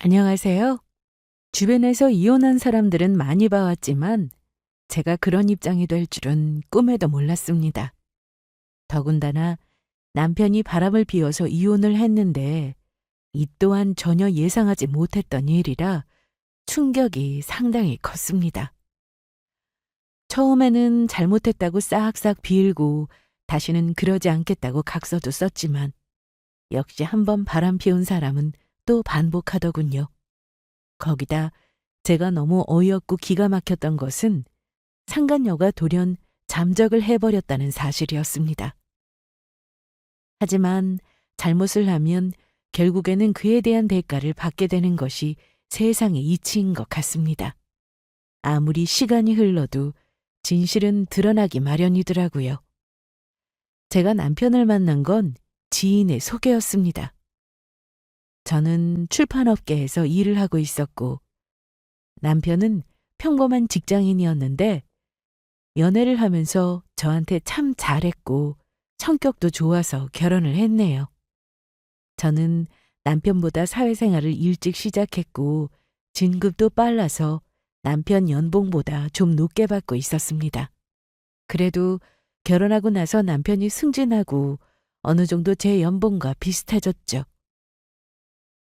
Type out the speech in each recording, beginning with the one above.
안녕하세요. 주변에서 이혼한 사람들은 많이 봐왔지만 제가 그런 입장이 될 줄은 꿈에도 몰랐습니다. 더군다나 남편이 바람을 피워서 이혼을 했는데 이 또한 전혀 예상하지 못했던 일이라 충격이 상당히 컸습니다. 처음에는 잘못했다고 싹싹 빌고 다시는 그러지 않겠다고 각서도 썼지만 역시 한번 바람 피운 사람은 또 반복하더군요. 거기다 제가 너무 어이없고 기가 막혔던 것은 상간녀가 돌연 잠적을 해버렸다는 사실이었습니다. 하지만 잘못을 하면 결국에는 그에 대한 대가를 받게 되는 것이 세상의 이치인 것 같습니다. 아무리 시간이 흘러도 진실은 드러나기 마련이더라고요. 제가 남편을 만난 건 지인의 소개였습니다. 저는 출판업계에서 일을 하고 있었고 남편은 평범한 직장인이었는데 연애를 하면서 저한테 참 잘했고 성격도 좋아서 결혼을 했네요. 저는 남편보다 사회생활을 일찍 시작했고 진급도 빨라서 남편 연봉보다 좀 높게 받고 있었습니다. 그래도 결혼하고 나서 남편이 승진하고 어느 정도 제 연봉과 비슷해졌죠.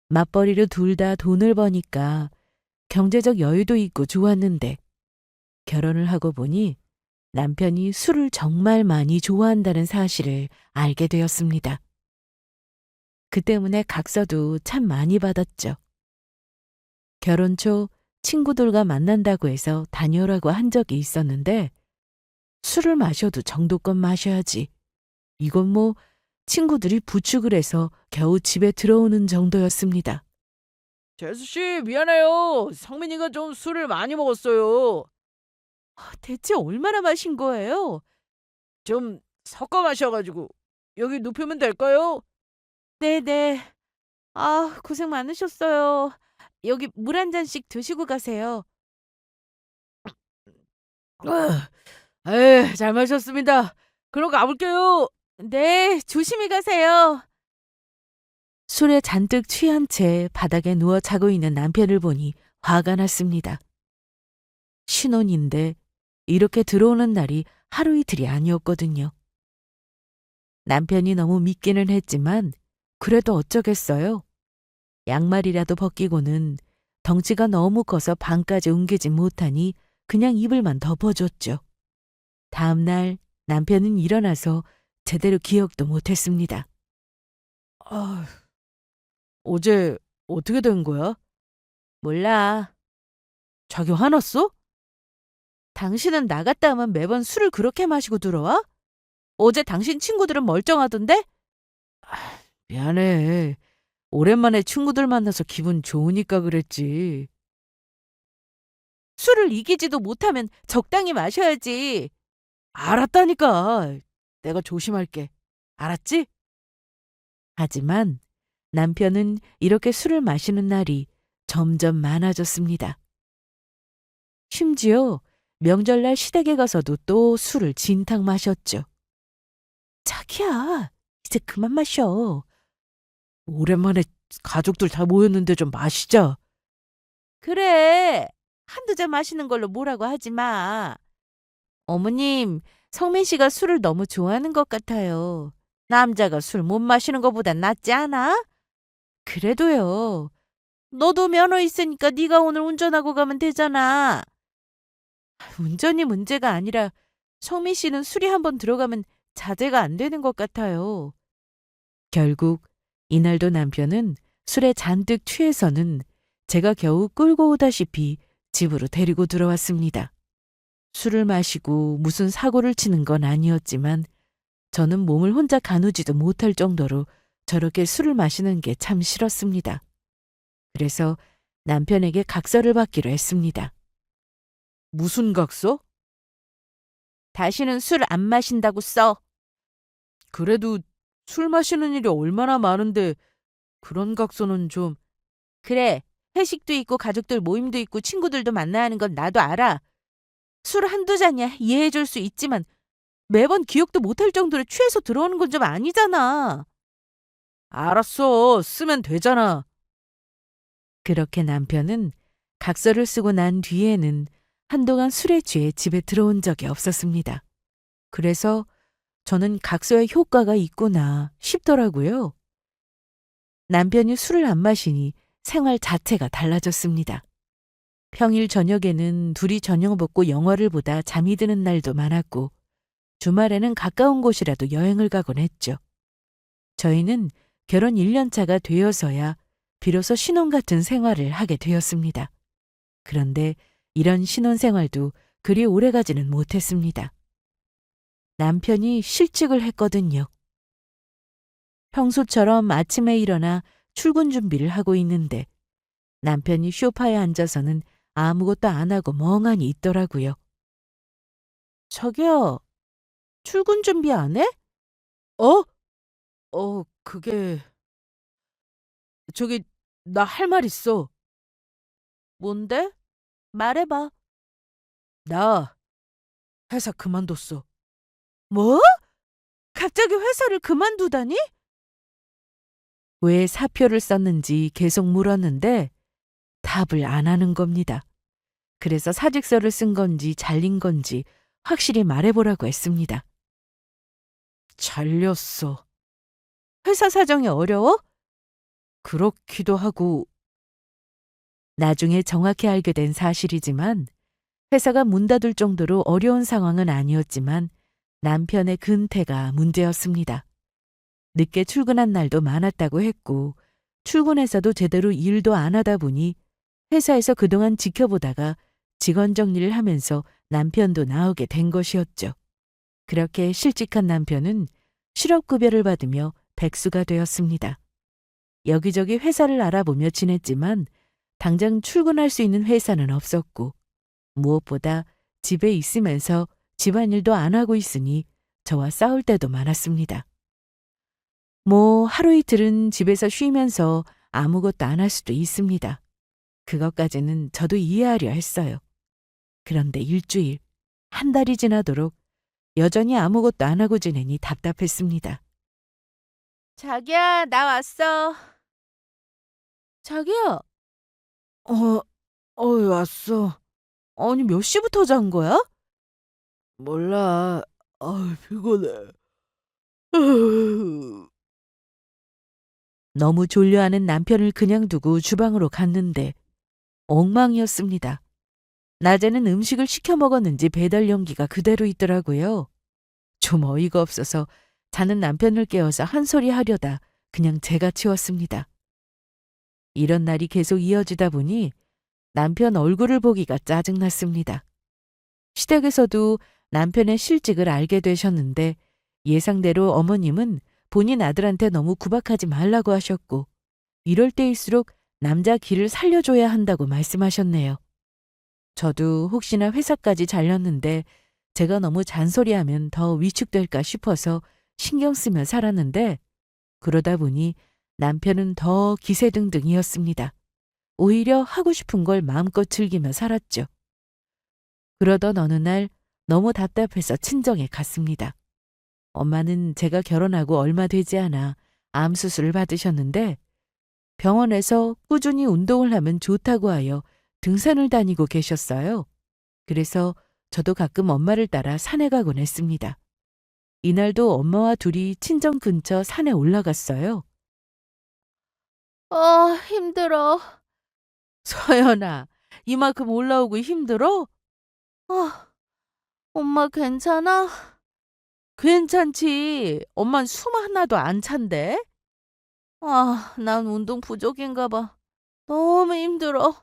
맞벌이로 둘 다 돈을 버니까 경제적 여유도 있고 좋았는데 결혼을 하고 보니 남편이 술을 정말 많이 좋아한다는 사실을 알게 되었습니다. 그 때문에 각서도 참 많이 받았죠. 결혼 초 친구들과 만난다고 해서 다녀오라고 한 적이 있었는데 술을 마셔도 정도껏 마셔야지. 이건 뭐 친구들이 부축을 해서 겨우 집에 들어오는 정도였습니다. 재수씨, 미안해요. 성민이가 좀 술을 많이 먹었어요. 대체 얼마나 마신 거예요? 좀 섞어 마셔가지고. 여기 눕히면 될까요? 네네. 고생 많으셨어요. 여기 물 한 잔씩 드시고 가세요. 아, 에이, 잘 마셨습니다. 그럼 가볼게요. 네, 조심히 가세요. 술에 잔뜩 취한 채 바닥에 누워 자고 있는 남편을 보니 화가 났습니다. 신혼인데 이렇게 들어오는 날이 하루 이틀이 아니었거든요. 남편이 너무 믿기는 했지만 그래도 어쩌겠어요. 양말이라도 벗기고는 덩치가 너무 커서 방까지 옮기지 못하니 그냥 이불만 덮어줬죠. 다음 날 남편은 일어나서 제대로 기억도 못했습니다. 아, 어제 어떻게 된 거야? 몰라. 자기 화났어? 당신은 나갔다 오면 매번 술을 그렇게 마시고 들어와? 어제 당신 친구들은 멀쩡하던데? 미안해. 오랜만에 친구들 만나서 기분 좋으니까 그랬지. 술을 이기지도 못하면 적당히 마셔야지. 알았다니까. 내가 조심할게. 알았지? 하지만 남편은 이렇게 술을 마시는 날이 점점 많아졌습니다. 심지어 명절날 시댁에 가서도 또 술을 진탕 마셨죠. 자기야, 이제 그만 마셔. 오랜만에 가족들 다 모였는데 좀 마시자. 그래, 한두 잔 마시는 걸로 뭐라고 하지 마. 어머님, 성민 씨가 술을 너무 좋아하는 것 같아요. 남자가 술 못 마시는 것보단 낫지 않아? 그래도요. 너도 면허 있으니까 네가 오늘 운전하고 가면 되잖아. 운전이 문제가 아니라 성민 씨는 술이 한번 들어가면 자제가 안 되는 것 같아요. 결국 이날도 남편은 술에 잔뜩 취해서는 제가 겨우 끌고 오다시피 집으로 데리고 들어왔습니다. 술을 마시고 무슨 사고를 치는 건 아니었지만 저는 몸을 혼자 가누지도 못할 정도로 저렇게 술을 마시는 게 참 싫었습니다. 그래서 남편에게 각서를 받기로 했습니다. 무슨 각서? 다시는 술 안 마신다고 써. 그래도 술 마시는 일이 얼마나 많은데 그런 각서는 좀. 그래, 회식도 있고 가족들 모임도 있고 친구들도 만나야 하는 건 나도 알아. 술 한두 잔이야 이해해 줄 수 있지만 매번 기억도 못할 정도로 취해서 들어오는 건 좀 아니잖아. 알았어. 쓰면 되잖아. 그렇게 남편은 각서를 쓰고 난 뒤에는 한동안 술에 취해 집에 들어온 적이 없었습니다. 그래서 저는 각서에 효과가 있구나 싶더라고요. 남편이 술을 안 마시니 생활 자체가 달라졌습니다. 평일 저녁에는 둘이 저녁 먹고 영화를 보다 잠이 드는 날도 많았고 주말에는 가까운 곳이라도 여행을 가곤 했죠. 저희는 결혼 1년 차가 되어서야 비로소 신혼 같은 생활을 하게 되었습니다. 그런데 이런 신혼 생활도 그리 오래가지는 못했습니다. 남편이 실직을 했거든요. 평소처럼 아침에 일어나 출근 준비를 하고 있는데 남편이 소파에 앉아서는 아무것도 안 하고 멍하니 있더라고요. 저기요, 출근 준비 안 해? 어? 그게 저기 나 할 말 있어. 뭔데? 말해봐. 나 회사 그만뒀어. 뭐? 갑자기 회사를 그만두다니? 왜 사표를 썼는지 계속 물었는데 답을 안 하는 겁니다. 그래서 사직서를 쓴 건지 잘린 건지 확실히 말해보라고 했습니다. 잘렸어. 회사 사정이 어려워? 그렇기도 하고 나중에 정확히 알게 된 사실이지만 회사가 문 닫을 정도로 어려운 상황은 아니었지만 남편의 근태가 문제였습니다. 늦게 출근한 날도 많았다고 했고 출근해서도 제대로 일도 안 하다 보니 회사에서 그동안 지켜보다가 직원 정리를 하면서 남편도 나오게 된 것이었죠. 그렇게 실직한 남편은 실업급여를 받으며 백수가 되었습니다. 여기저기 회사를 알아보며 지냈지만 당장 출근할 수 있는 회사는 없었고 무엇보다 집에 있으면서 집안일도 안 하고 있으니 저와 싸울 때도 많았습니다. 뭐 하루 이틀은 집에서 쉬면서 아무것도 안 할 수도 있습니다. 그것까지는 저도 이해하려 했어요. 그런데 일주일, 한 달이 지나도록 여전히 아무것도 안 하고 지내니 답답했습니다. 자기야, 나 왔어. 자기야, 왔어. 아니 몇 시부터 잔 거야? 몰라. 피곤해. 너무 졸려하는 남편을 그냥 두고 주방으로 갔는데 엉망이었습니다. 낮에는 음식을 시켜 먹었는지 배달 용기가 그대로 있더라고요. 좀 어이가 없어서 자는 남편을 깨워서 한 소리 하려다 그냥 제가 치웠습니다. 이런 날이 계속 이어지다 보니 남편 얼굴을 보기가 짜증났습니다. 시댁에서도 남편의 실직을 알게 되셨는데 예상대로 어머님은 본인 아들한테 너무 구박하지 말라고 하셨고 이럴 때일수록 남자 길을 살려줘야 한다고 말씀하셨네요. 저도 혹시나 회사까지 잘렸는데 제가 너무 잔소리하면 더 위축될까 싶어서 신경 쓰며 살았는데 그러다 보니 남편은 더 기세등등이었습니다. 오히려 하고 싶은 걸 마음껏 즐기며 살았죠. 그러던 어느 날 너무 답답해서 친정에 갔습니다. 엄마는 제가 결혼하고 얼마 되지 않아 암 수술을 받으셨는데 병원에서 꾸준히 운동을 하면 좋다고 하여 등산을 다니고 계셨어요. 그래서 저도 가끔 엄마를 따라 산에 가곤 했습니다. 이날도 엄마와 둘이 친정 근처 산에 올라갔어요. 힘들어. 서연아, 이만큼 올라오고 힘들어? 엄마 괜찮아? 괜찮지. 엄만 숨 하나도 안 찬대. 난 운동 부족인가 봐. 너무 힘들어.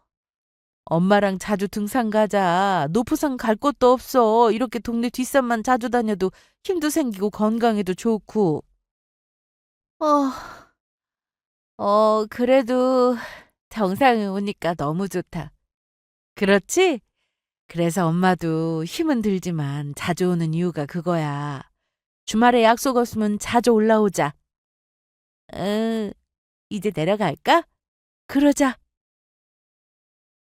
엄마랑 자주 등산 가자. 노포산 갈 곳도 없어. 이렇게 동네 뒷산만 자주 다녀도 힘도 생기고 건강에도 좋고. 그래도 정상에 오니까 너무 좋다. 그렇지? 그래서 엄마도 힘은 들지만 자주 오는 이유가 그거야. 주말에 약속 없으면 자주 올라오자. 응, 이제 내려갈까? 그러자.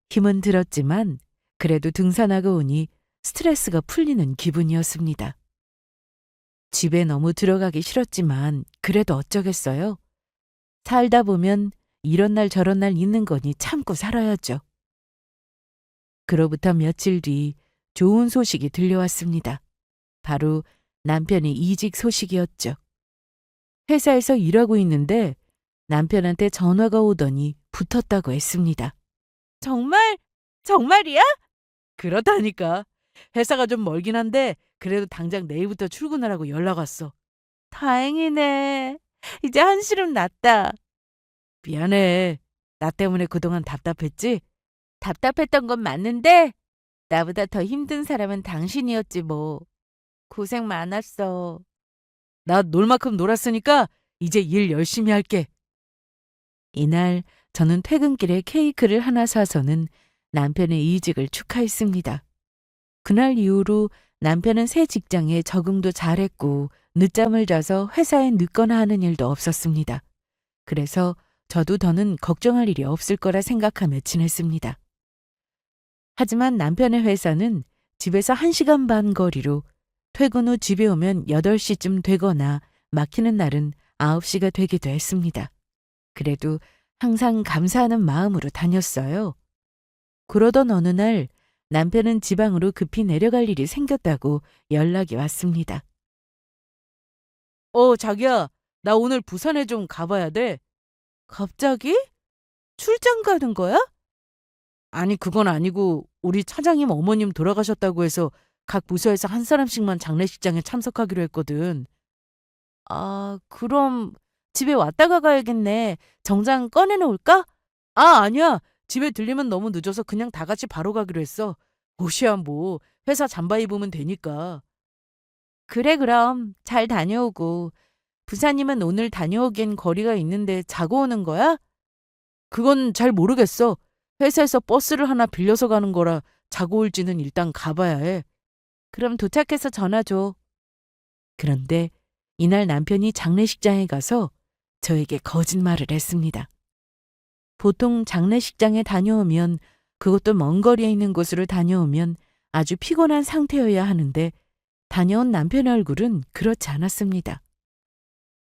힘은 들었지만 그래도 등산하고 오니 스트레스가 풀리는 기분이었습니다. 집에 너무 들어가기 싫었지만 그래도 어쩌겠어요. 살다 보면 이런 날 저런 날 있는 거니 참고 살아야죠. 그로부터 며칠 뒤 좋은 소식이 들려왔습니다. 바로 남편의 이직 소식이었죠. 회사에서 일하고 있는데 남편한테 전화가 오더니 붙었다고 했습니다. 정말? 정말이야? 그렇다니까. 회사가 좀 멀긴 한데 그래도 당장 내일부터 출근하라고 연락 왔어. 다행이네. 이제 한시름 났다. 미안해. 나 때문에 그동안 답답했지? 답답했던 건 맞는데 나보다 더 힘든 사람은 당신이었지 뭐. 고생 많았어. 나 놀 만큼 놀았으니까 이제 일 열심히 할게. 이날 저는 퇴근길에 케이크를 하나 사서는 남편의 이직을 축하했습니다. 그날 이후로 남편은 새 직장에 적응도 잘했고 늦잠을 자서 회사에 늦거나 하는 일도 없었습니다. 그래서 저도 더는 걱정할 일이 없을 거라 생각하며 지냈습니다. 하지만 남편의 회사는 집에서 1시간 반 거리로 퇴근 후 집에 오면 8시쯤 되거나 막히는 날은 9시가 되기도 했습니다. 그래도 항상 감사하는 마음으로 다녔어요. 그러던 어느 날 남편은 지방으로 급히 내려갈 일이 생겼다고 연락이 왔습니다. 자기야. 나 오늘 부산에 좀 가봐야 돼. 갑자기? 출장 가는 거야? 아니, 그건 아니고 우리 차장님 어머님 돌아가셨다고 해서 각 부서에서 한 사람씩만 장례식장에 참석하기로 했거든. 아, 그럼 집에 왔다가 가야겠네. 정장 꺼내놓을까? 아니야. 집에 들리면 너무 늦어서 그냥 다 같이 바로 가기로 했어. 옷이야 뭐. 회사 잠바 입으면 되니까. 그래, 그럼 잘 다녀오고. 부사님은 오늘 다녀오기엔 거리가 있는데 자고 오는 거야? 그건 잘 모르겠어. 회사에서 버스를 하나 빌려서 가는 거라 자고 올지는 일단 가봐야 해. 그럼 도착해서 전화 줘. 그런데 이날 남편이 장례식장에 가서 저에게 거짓말을 했습니다. 보통 장례식장에 다녀오면, 그것도 먼 거리에 있는 곳으로 다녀오면 아주 피곤한 상태여야 하는데 다녀온 남편의 얼굴은 그렇지 않았습니다.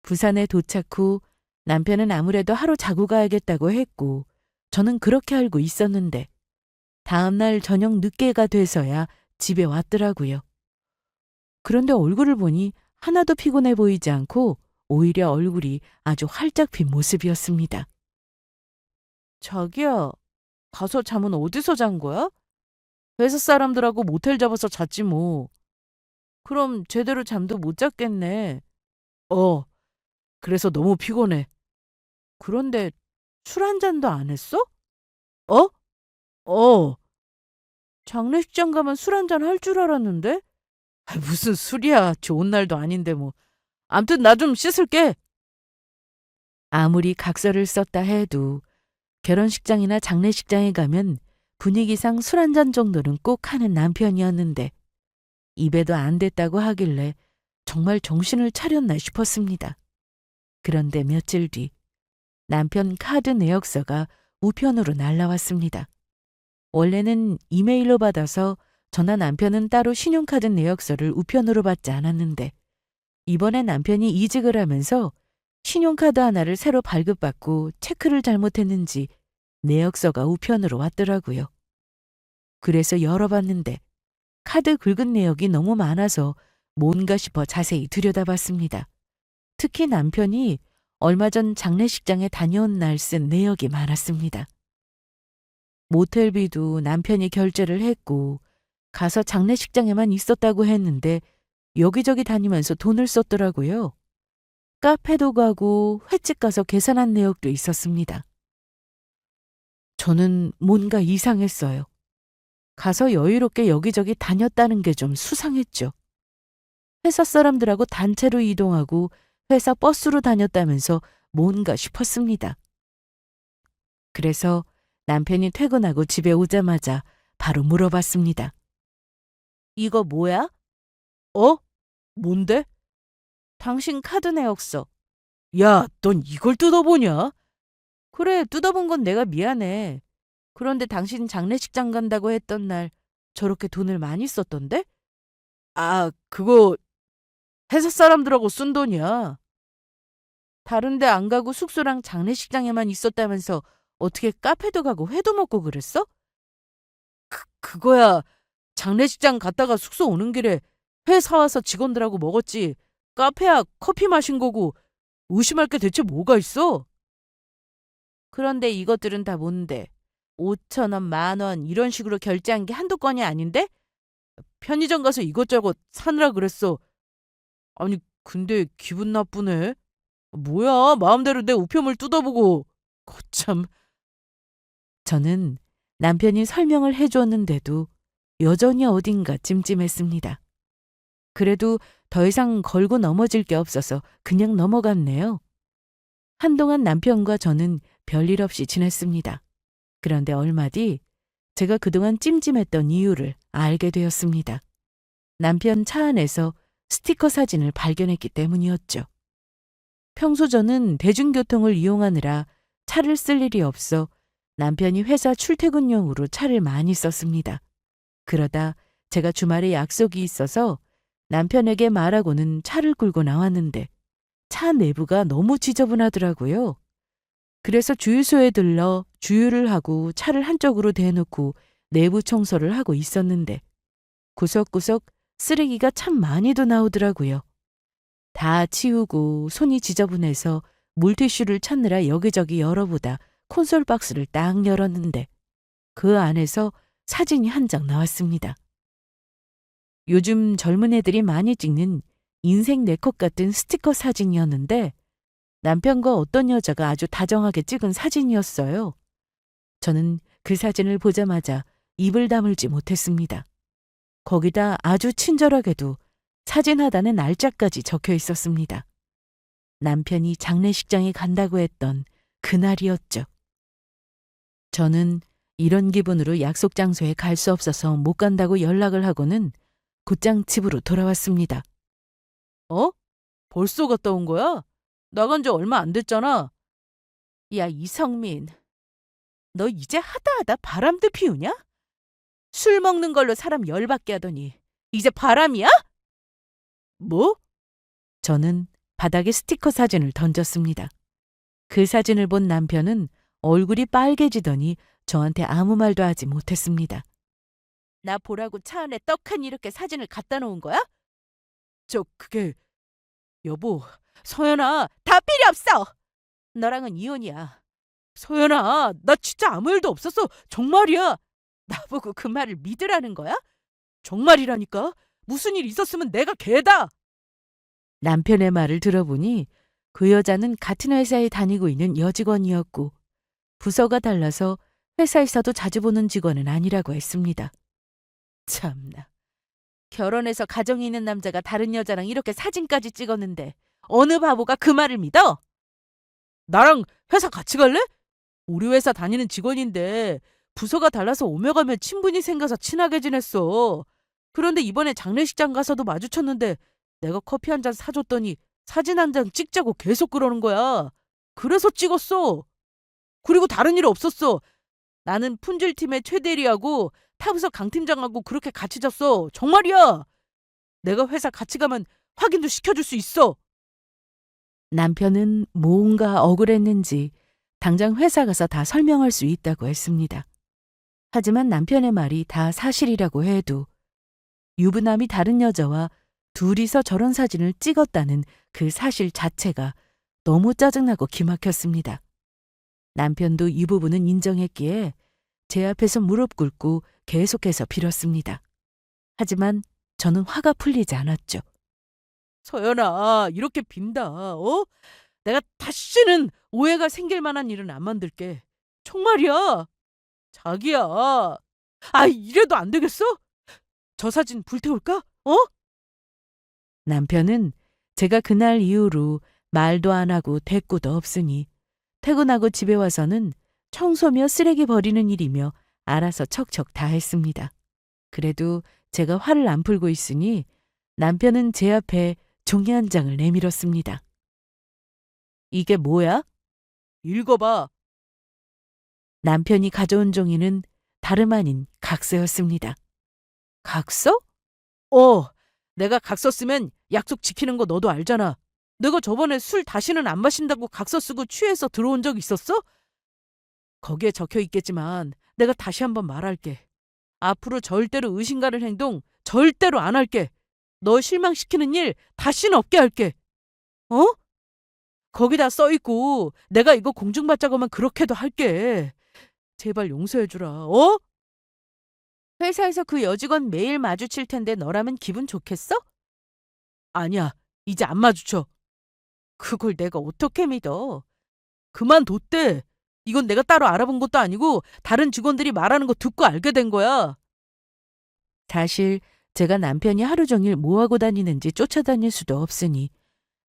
부산에 도착 후 남편은 아무래도 하루 자고 가야겠다고 했고 저는 그렇게 알고 있었는데 다음날 저녁 늦게가 돼서야 집에 왔더라고요. 그런데 얼굴을 보니 하나도 피곤해 보이지 않고 오히려 얼굴이 아주 활짝 핀 모습이었습니다. 자기야, 가서 잠은 어디서 잔 거야? 회사 사람들하고 모텔 잡아서 잤지 뭐. 그럼 제대로 잠도 못 잤겠네. 어, 그래서 너무 피곤해. 그런데 술 한 잔도 안 했어? 어? 어. 장례식장 가면 술 한 잔 할 줄 알았는데? 무슨 술이야. 좋은 날도 아닌데 뭐. 암튼 나 좀 씻을게. 아무리 각서를 썼다 해도 결혼식장이나 장례식장에 가면 분위기상 술 한 잔 정도는 꼭 하는 남편이었는데 입에도 안 됐다고 하길래 정말 정신을 차렸나 싶었습니다. 그런데 며칠 뒤 남편 카드 내역서가 우편으로 날라왔습니다. 원래는 이메일로 받아서 저나 남편은 따로 신용카드 내역서를 우편으로 받지 않았는데 이번에 남편이 이직을 하면서 신용카드 하나를 새로 발급받고 체크를 잘못했는지 내역서가 우편으로 왔더라고요. 그래서 열어봤는데 카드 긁은 내역이 너무 많아서 뭔가 싶어 자세히 들여다봤습니다. 특히 남편이 얼마 전 장례식장에 다녀온 날 쓴 내역이 많았습니다. 모텔비도 남편이 결제를 했고 가서 장례식장에만 있었다고 했는데 여기저기 다니면서 돈을 썼더라고요. 카페도 가고 횟집 가서 계산한 내역도 있었습니다. 저는 뭔가 이상했어요. 가서 여유롭게 여기저기 다녔다는 게 좀 수상했죠. 회사 사람들하고 단체로 이동하고 회사 버스로 다녔다면서 뭔가 싶었습니다. 그래서 남편이 퇴근하고 집에 오자마자 바로 물어봤습니다. 이거 뭐야? 뭔데? 당신 카드 내역서. 야, 넌 이걸 뜯어보냐? 그래, 뜯어본 건 내가 미안해. 그런데 당신 장례식장 간다고 했던 날 저렇게 돈을 많이 썼던데? 그거 회사 사람들하고 쓴 돈이야. 다른 데 안 가고 숙소랑 장례식장에만 있었다면서 어떻게 카페도 가고 회도 먹고 그랬어? 그거야 장례식장 갔다가 숙소 오는 길에 회 사와서 직원들하고 먹었지. 카페야 커피 마신 거고 의심할 게 대체 뭐가 있어? 그런데 이것들은 다 뭔데? 5천 원, 만 원 이런 식으로 결제한 게 한두 건이 아닌데? 편의점 가서 이것저것 사느라 그랬어. 아니 근데 기분 나쁘네. 뭐야 마음대로 내 우편물 뜯어보고. 거참. 저는 남편이 설명을 해주었는데도 여전히 어딘가 찜찜했습니다. 그래도 더 이상 걸고 넘어질 게 없어서 그냥 넘어갔네요. 한동안 남편과 저는 별일 없이 지냈습니다. 그런데 얼마 뒤 제가 그동안 찜찜했던 이유를 알게 되었습니다. 남편 차 안에서 스티커 사진을 발견했기 때문이었죠. 평소 저는 대중교통을 이용하느라 차를 쓸 일이 없어 남편이 회사 출퇴근용으로 차를 많이 썼습니다. 그러다 제가 주말에 약속이 있어서 남편에게 말하고는 차를 끌고 나왔는데 차 내부가 너무 지저분하더라고요. 그래서 주유소에 들러 주유를 하고 차를 한쪽으로 대놓고 내부 청소를 하고 있었는데 구석구석 쓰레기가 참 많이도 나오더라고요. 다 치우고 손이 지저분해서 물티슈를 찾느라 여기저기 열어보다 콘솔 박스를 딱 열었는데 그 안에서 사진이 한 장 나왔습니다. 요즘 젊은 애들이 많이 찍는 인생 네컷 같은 스티커 사진이었는데 남편과 어떤 여자가 아주 다정하게 찍은 사진이었어요. 저는 그 사진을 보자마자 입을 다물지 못했습니다. 거기다 아주 친절하게도 사진 하단에 날짜까지 적혀 있었습니다. 남편이 장례식장에 간다고 했던 그날이었죠. 저는 이런 기분으로 약속 장소에 갈 수 없어서 못 간다고 연락을 하고는 곧장 집으로 돌아왔습니다. 어? 벌써 갔다 온 거야? 나간 지 얼마 안 됐잖아. 야, 이성민. 너 이제 하다 바람도 피우냐? 술 먹는 걸로 사람 열받게 하더니 이제 바람이야? 뭐? 저는 바닥에 스티커 사진을 던졌습니다. 그 사진을 본 남편은 얼굴이 빨개지더니 저한테 아무 말도 하지 못했습니다. 나 보라고 차 안에 떡하니 이렇게 사진을 갖다 놓은 거야? 그게 여보, 소연아, 다 필요 없어. 너랑은 이혼이야. 소연아, 나 진짜 아무 일도 없었어. 정말이야. 나보고 그 말을 믿으라는 거야? 정말이라니까. 무슨 일 있었으면 내가 개다. 남편의 말을 들어보니 그 여자는 같은 회사에 다니고 있는 여직원이었고 부서가 달라서 회사에서도 자주 보는 직원은 아니라고 했습니다. 참나. 결혼해서 가정이 있는 남자가 다른 여자랑 이렇게 사진까지 찍었는데 어느 바보가 그 말을 믿어? 나랑 회사 같이 갈래? 우리 회사 다니는 직원인데 부서가 달라서 오며 가며 친분이 생겨서 친하게 지냈어. 그런데 이번에 장례식장 가서도 마주쳤는데 내가 커피 한 잔 사줬더니 사진 한 장 찍자고 계속 그러는 거야. 그래서 찍었어. 그리고 다른 일 없었어. 나는 품질팀의 최 대리하고 타부서 강 팀장하고 그렇게 같이 잤어. 정말이야. 내가 회사 같이 가면 확인도 시켜줄 수 있어. 남편은 뭔가 억울했는지 당장 회사 가서 다 설명할 수 있다고 했습니다. 하지만 남편의 말이 다 사실이라고 해도 유부남이 다른 여자와 둘이서 저런 사진을 찍었다는 그 사실 자체가 너무 짜증나고 기막혔습니다. 남편도 이 부분은 인정했기에 제 앞에서 무릎 꿇고 계속해서 빌었습니다. 하지만 저는 화가 풀리지 않았죠. 서연아, 이렇게 빈다. 어? 내가 다시는 오해가 생길 만한 일은 안 만들게. 정말이야. 자기야. 이래도 안 되겠어? 저 사진 불태울까? 어? 남편은 제가 그날 이후로 말도 안 하고 대꾸도 없으니 퇴근하고 집에 와서는 청소며 쓰레기 버리는 일이며 알아서 척척 다 했습니다. 그래도 제가 화를 안 풀고 있으니 남편은 제 앞에 종이 한 장을 내밀었습니다. 이게 뭐야? 읽어봐. 남편이 가져온 종이는 다름 아닌 각서였습니다. 각서? 내가 각서 쓰면 약속 지키는 거 너도 알잖아. 내가 저번에 술 다시는 안 마신다고 각서 쓰고 취해서 들어온 적 있었어? 거기에 적혀 있겠지만 내가 다시 한번 말할게. 앞으로 절대로 의심 가는 행동 절대로 안 할게. 너 실망시키는 일 다시는 없게 할게. 어? 거기다 써 있고 내가 이거 공중받자고만 그렇게도 할게. 제발 용서해주라. 어? 회사에서 그 여직원 매일 마주칠 텐데 너라면 기분 좋겠어? 아니야. 이제 안 마주쳐. 그걸 내가 어떻게 믿어? 그만뒀대. 이건 내가 따로 알아본 것도 아니고 다른 직원들이 말하는 거 듣고 알게 된 거야. 사실 제가 남편이 하루 종일 뭐하고 다니는지 쫓아다닐 수도 없으니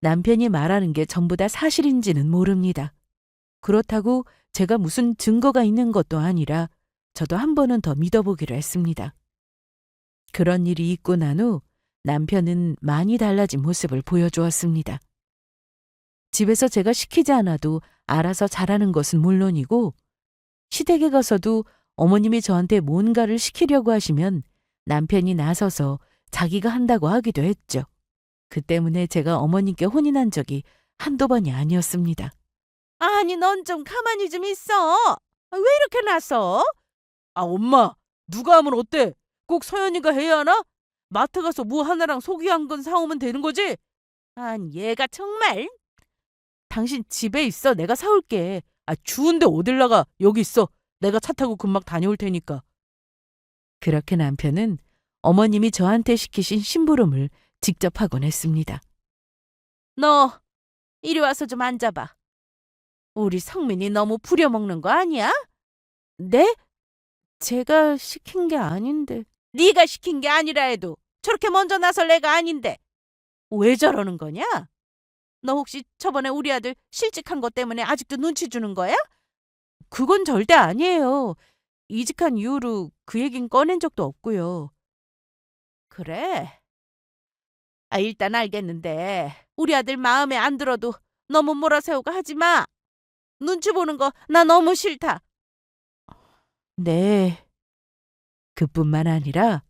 남편이 말하는 게 전부 다 사실인지는 모릅니다. 그렇다고 제가 무슨 증거가 있는 것도 아니라 저도 한 번은 더 믿어보기로 했습니다. 그런 일이 있고 난 후 남편은 많이 달라진 모습을 보여주었습니다. 집에서 제가 시키지 않아도 알아서 잘하는 것은 물론이고 시댁에 가서도 어머님이 저한테 뭔가를 시키려고 하시면 남편이 나서서 자기가 한다고 하기도 했죠. 그 때문에 제가 어머님께 혼이 난 적이 한두 번이 아니었습니다. 아니, 넌 좀 가만히 좀 있어. 왜 이렇게 나서? 아, 엄마. 누가 하면 어때? 꼭 서연이가 해야 하나? 마트 가서 뭐 하나랑 속이 한 건 사오면 되는 거지? 아니, 얘가 정말. 당신 집에 있어. 내가 사올게. 아, 추운데 어딜 나가. 여기 있어. 내가 차 타고 금방 다녀올 테니까. 그렇게 남편은 어머님이 저한테 시키신 심부름을 직접 하곤 했습니다. 너 이리 와서 좀 앉아봐. 우리 성민이 너무 부려먹는 거 아니야? 네? 제가 시킨 게 아닌데. 네가 시킨 게 아니라 해도 저렇게 먼저 나설 애가 아닌데. 왜 저러는 거냐? 너 혹시 저번에 우리 아들 실직한 것 때문에 아직도 눈치 주는 거야? 그건 절대 아니에요. 이직한 이후로 그 얘긴 꺼낸 적도 없고요. 그래? 일단 알겠는데 우리 아들 마음에 안 들어도 너무 몰아세우고 하지 마. 눈치 보는 거 나 너무 싫다. 네. 그뿐만 아니라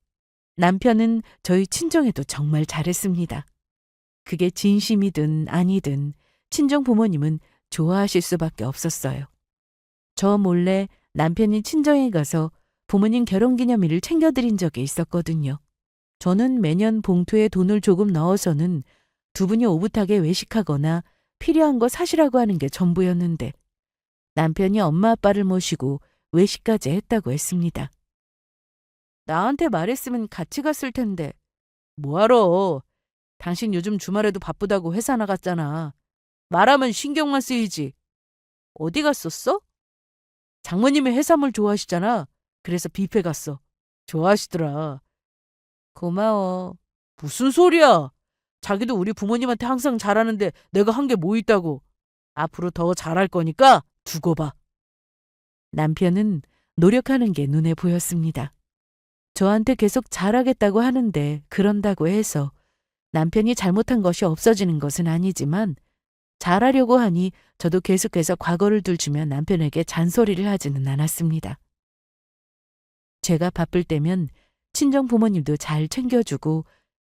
남편은 저희 친정에도 정말 잘했습니다. 그게 진심이든 아니든 친정 부모님은 좋아하실 수밖에 없었어요. 저 몰래 남편이 친정에 가서 부모님 결혼기념일을 챙겨드린 적이 있었거든요. 저는 매년 봉투에 돈을 조금 넣어서는 두 분이 오붓하게 외식하거나 필요한 거 사시라고 하는 게 전부였는데 남편이 엄마 아빠를 모시고 외식까지 했다고 했습니다. 나한테 말했으면 같이 갔을 텐데. 뭐하러. 당신 요즘 주말에도 바쁘다고 회사 나갔잖아. 말하면 신경만 쓰이지. 어디 갔었어? 장모님이 해산물 좋아하시잖아. 그래서 뷔페 갔어. 좋아하시더라. 고마워. 무슨 소리야. 자기도 우리 부모님한테 항상 잘하는데 내가 한 게 뭐 있다고. 앞으로 더 잘할 거니까 두고 봐. 남편은 노력하는 게 눈에 보였습니다. 저한테 계속 잘하겠다고 하는데 그런다고 해서 남편이 잘못한 것이 없어지는 것은 아니지만 잘하려고 하니 저도 계속해서 과거를 들추며 남편에게 잔소리를 하지는 않았습니다. 제가 바쁠 때면 친정 부모님도 잘 챙겨주고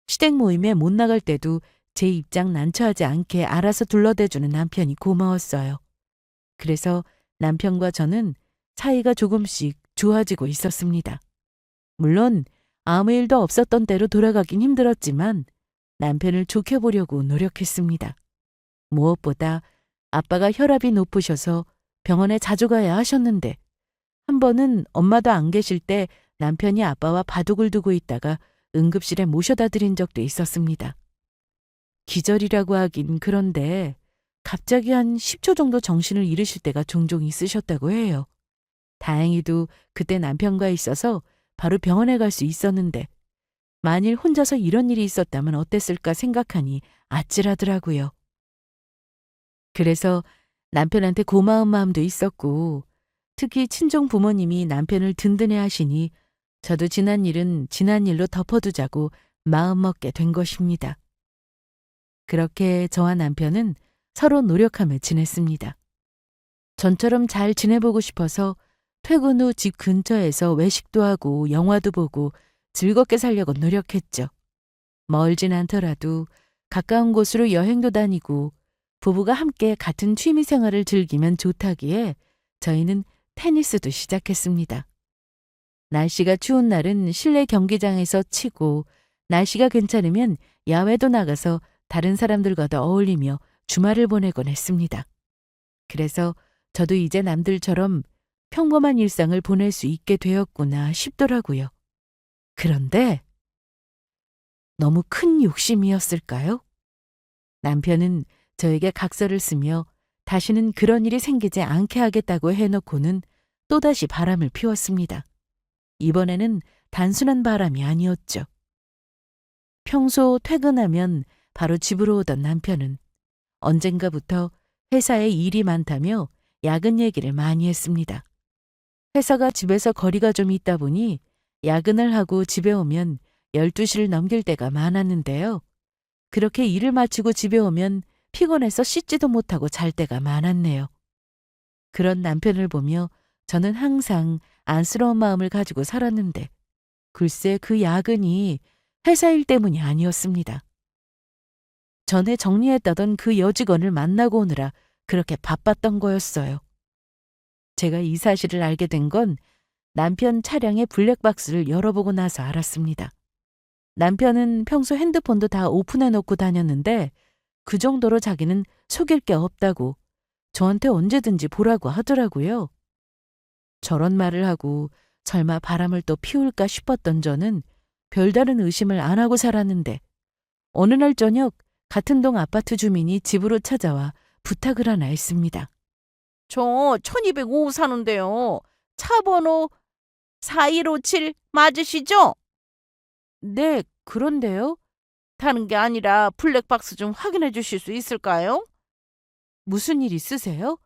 시댁 모임에 못 나갈 때도 제 입장 난처하지 않게 알아서 둘러대주는 남편이 고마웠어요. 그래서 남편과 저는 사이가 조금씩 좋아지고 있었습니다. 물론 아무 일도 없었던 때로 돌아가긴 힘들었지만 남편을 좋게 보려고 노력했습니다. 무엇보다 아빠가 혈압이 높으셔서 병원에 자주 가야 하셨는데 한 번은 엄마도 안 계실 때 남편이 아빠와 바둑을 두고 있다가 응급실에 모셔다 드린 적도 있었습니다. 기절이라고 하긴 그런데 갑자기 한 10초 정도 정신을 잃으실 때가 종종 있으셨다고 해요. 다행히도 그때 남편과 있어서 바로 병원에 갈 수 있었는데 만일 혼자서 이런 일이 있었다면 어땠을까 생각하니 아찔하더라고요. 그래서 남편한테 고마운 마음도 있었고 특히 친정 부모님이 남편을 든든해 하시니 저도 지난 일은 지난 일로 덮어두자고 마음먹게 된 것입니다. 그렇게 저와 남편은 서로 노력하며 지냈습니다. 전처럼 잘 지내보고 싶어서 퇴근 후 집 근처에서 외식도 하고 영화도 보고 즐겁게 살려고 노력했죠. 멀진 않더라도 가까운 곳으로 여행도 다니고 부부가 함께 같은 취미 생활을 즐기면 좋다기에 저희는 테니스도 시작했습니다. 날씨가 추운 날은 실내 경기장에서 치고 날씨가 괜찮으면 야외도 나가서 다른 사람들과도 어울리며 주말을 보내곤 했습니다. 그래서 저도 이제 남들처럼 평범한 일상을 보낼 수 있게 되었구나 싶더라고요. 그런데 너무 큰 욕심이었을까요? 남편은 저에게 각서를 쓰며 다시는 그런 일이 생기지 않게 하겠다고 해놓고는 또다시 바람을 피웠습니다. 이번에는 단순한 바람이 아니었죠. 평소 퇴근하면 바로 집으로 오던 남편은 언젠가부터 회사에 일이 많다며 야근 얘기를 많이 했습니다. 회사가 집에서 거리가 좀 있다 보니 야근을 하고 집에 오면 12시를 넘길 때가 많았는데요. 그렇게 일을 마치고 집에 오면 피곤해서 씻지도 못하고 잘 때가 많았네요. 그런 남편을 보며 저는 항상 안쓰러운 마음을 가지고 살았는데 글쎄 그 야근이 회사 일 때문이 아니었습니다. 전에 정리했다던 그 여직원을 만나고 오느라 그렇게 바빴던 거였어요. 제가 이 사실을 알게 된 건 남편 차량의 블랙박스를 열어보고 나서 알았습니다. 남편은 평소 핸드폰도 다 오픈해놓고 다녔는데 그 정도로 자기는 속일 게 없다고 저한테 언제든지 보라고 하더라고요. 저런 말을 하고 설마 바람을 또 피울까 싶었던 저는 별다른 의심을 안 하고 살았는데 어느 날 저녁 같은 동 아파트 주민이 집으로 찾아와 부탁을 하나 했습니다. 저 1205 사는데요. 차 번호 4157 맞으시죠? 네, 그런데요. 다른 게 아니라 블랙박스 좀 확인해 주실 수 있을까요? 무슨 일 있으세요?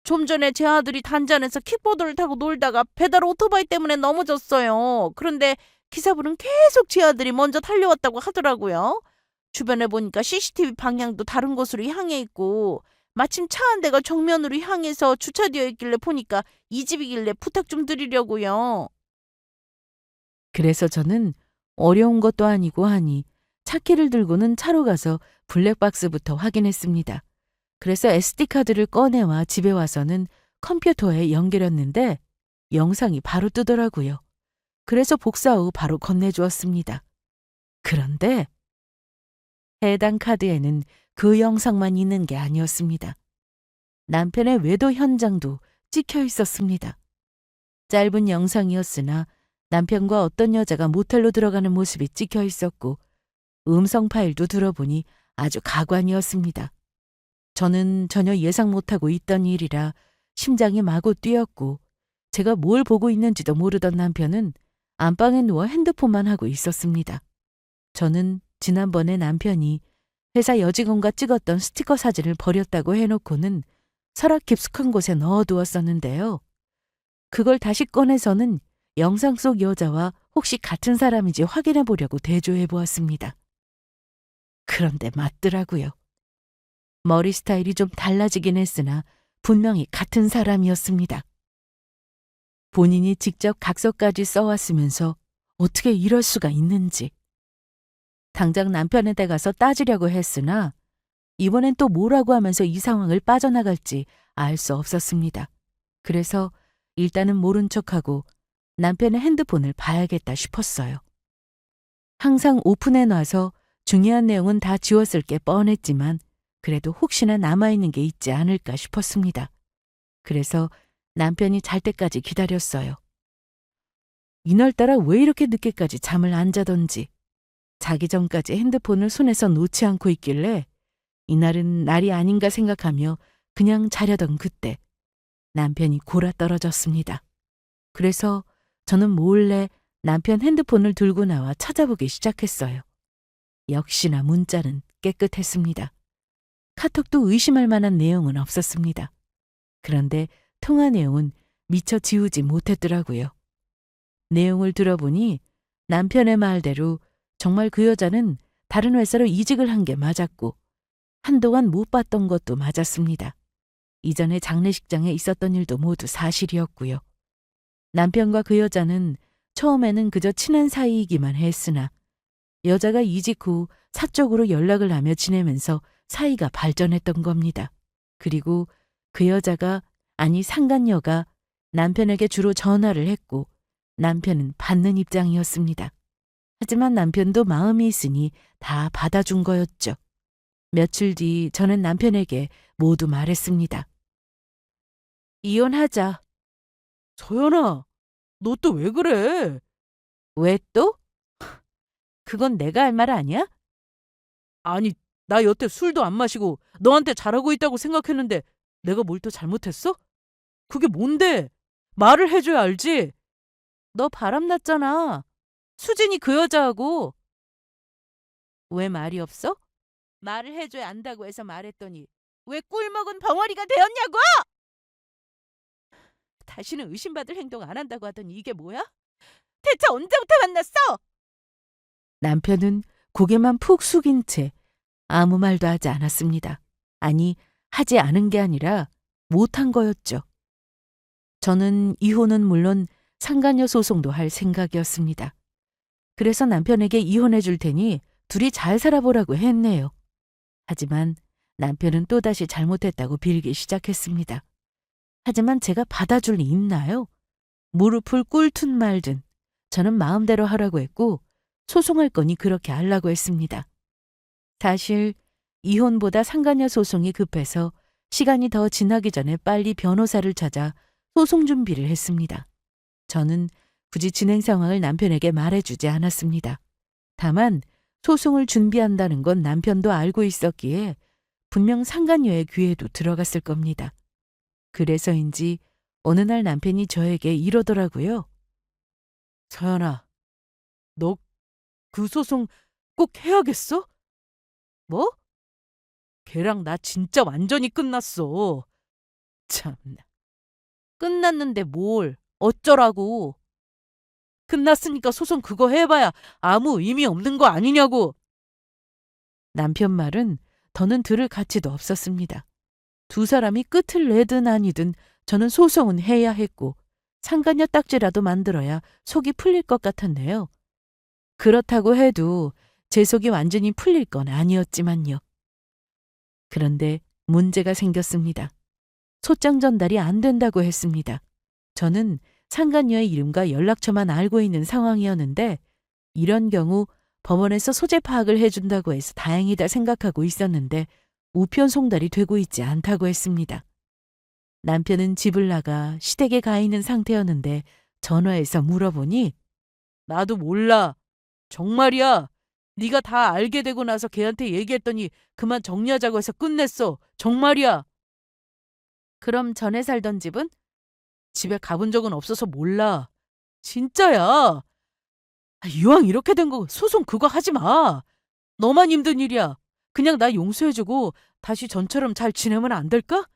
좀 전에 제 아들이 단장에서 킥보드를 타고 놀다가 배달 오토바이 때문에 넘어졌어요. 그런데 기사분은 계속 제 아들이 먼저 달려왔다고 하더라고요. 주변에 보니까 CCTV 방향도 다른 곳으로 향해 있고 마침 차 한 대가 정면으로 향해서 주차되어 있길래 보니까 이 집이길래 부탁 좀 드리려고요. 그래서 저는 어려운 것도 아니고 하니 차키를 들고는 차로 가서 블랙박스부터 확인했습니다. 그래서 SD카드를 꺼내와 집에 와서는 컴퓨터에 연결했는데 영상이 바로 뜨더라고요. 그래서 복사 후 바로 건네주었습니다. 그런데 해당 카드에는 그 영상만 있는 게 아니었습니다. 남편의 외도 현장도 찍혀 있었습니다. 짧은 영상이었으나 남편과 어떤 여자가 모텔로 들어가는 모습이 찍혀 있었고 음성 파일도 들어보니 아주 가관이었습니다. 저는 전혀 예상 못하고 있던 일이라 심장이 마구 뛰었고 제가 뭘 보고 있는지도 모르던 남편은 안방에 누워 핸드폰만 하고 있었습니다. 저는 지난번에 남편이 회사 여직원과 찍었던 스티커 사진을 버렸다고 해놓고는 서랍 깊숙한 곳에 넣어두었었는데요. 그걸 다시 꺼내서는 영상 속 여자와 혹시 같은 사람인지 확인해 보려고 대조해 보았습니다. 그런데 맞더라고요. 머리 스타일이 좀 달라지긴 했으나 분명히 같은 사람이었습니다. 본인이 직접 각서까지 써왔으면서 어떻게 이럴 수가 있는지. 당장 남편의 댁 가서 따지려고 했으나 이번엔 또 뭐라고 하면서 이 상황을 빠져나갈지 알 수 없었습니다. 그래서 일단은 모른 척하고 남편의 핸드폰을 봐야겠다 싶었어요. 항상 오픈해놔서 중요한 내용은 다 지웠을 게 뻔했지만 그래도 혹시나 남아있는 게 있지 않을까 싶었습니다. 그래서 남편이 잘 때까지 기다렸어요. 이날따라 왜 이렇게 늦게까지 잠을 안 자던지 자기 전까지 핸드폰을 손에서 놓지 않고 있길래 이날은 날이 아닌가 생각하며 그냥 자려던 그때 남편이 골아떨어졌습니다. 그래서 저는 몰래 남편 핸드폰을 들고 나와 찾아보기 시작했어요. 역시나 문자는 깨끗했습니다. 카톡도 의심할 만한 내용은 없었습니다. 그런데 통화 내용은 미처 지우지 못했더라고요. 내용을 들어보니 남편의 말대로 정말 그 여자는 다른 회사로 이직을 한 게 맞았고 한동안 못 봤던 것도 맞았습니다. 이전에 장례식장에 있었던 일도 모두 사실이었고요. 남편과 그 여자는 처음에는 그저 친한 사이이기만 했으나 여자가 이직 후 사적으로 연락을 하며 지내면서 사이가 발전했던 겁니다. 그리고 그 여자가, 아니 상간녀가 남편에게 주로 전화를 했고 남편은 받는 입장이었습니다. 하지만 남편도 마음이 있으니 다 받아준 거였죠. 며칠 뒤 저는 남편에게 모두 말했습니다. 이혼하자. 서연아, 너 또 왜 그래? 왜 또? 그건 내가 할 말 아니야? 아니, 나 여태 술도 안 마시고 너한테 잘하고 있다고 생각했는데 내가 뭘 또 잘못했어? 그게 뭔데? 말을 해줘야 알지? 너 바람났잖아. 수진이 그 여자하고. 왜 말이 없어? 말을 해줘야 안다고 해서 말했더니 왜 꿀먹은 벙어리가 되었냐고! 다시는 의심받을 행동 안 한다고 하더니 이게 뭐야? 대체 언제부터 만났어? 남편은 고개만 푹 숙인 채 아무 말도 하지 않았습니다. 아니, 하지 않은 게 아니라 못한 거였죠. 저는 이혼은 물론 상간녀 소송도 할 생각이었습니다. 그래서 남편에게 이혼해 줄 테니 둘이 잘 살아보라고 했네요. 하지만 남편은 또다시 잘못했다고 빌기 시작했습니다. 하지만 제가 받아줄 리 있나요? 무릎을 꿇든 말든 저는 마음대로 하라고 했고 소송할 거니 그렇게 하려고 했습니다. 사실 이혼보다 상간녀 소송이 급해서 시간이 더 지나기 전에 빨리 변호사를 찾아 소송 준비를 했습니다. 저는 굳이 진행 상황을 남편에게 말해주지 않았습니다. 다만 소송을 준비한다는 건 남편도 알고 있었기에 분명 상간녀의 귀에도 들어갔을 겁니다. 그래서인지 어느 날 남편이 저에게 이러더라고요. 서연아, 너 그 소송 꼭 해야겠어? 뭐? 걔랑 나 진짜 완전히 끝났어. 참나. 끝났는데 뭘? 어쩌라고? 끝났으니까 소송 그거 해봐야 아무 의미 없는 거 아니냐고. 남편 말은 더는 들을 가치도 없었습니다. 두 사람이 끝을 내든 아니든 저는 소송은 해야 했고 상간녀 딱지라도 만들어야 속이 풀릴 것 같았네요. 그렇다고 해도 제 속이 완전히 풀릴 건 아니었지만요. 그런데 문제가 생겼습니다. 소장 전달이 안 된다고 했습니다. 저는 상간녀의 이름과 연락처만 알고 있는 상황이었는데 이런 경우 법원에서 소재 파악을 해준다고 해서 다행이다 생각하고 있었는데 우편 송달이 되고 있지 않다고 했습니다. 남편은 집을 나가 시댁에 가 있는 상태였는데 전화해서 물어보니 나도 몰라. 정말이야. 네가 다 알게 되고 나서 걔한테 얘기했더니 그만 정리하자고 해서 끝냈어. 정말이야. 그럼 전에 살던 집은? 집에 가본 적은 없어서 몰라. 진짜야. 이왕 이렇게 된 거 소송 그거 하지 마. 너만 힘든 일이야. 그냥 나 용서해주고 다시 전처럼 잘 지내면 안 될까?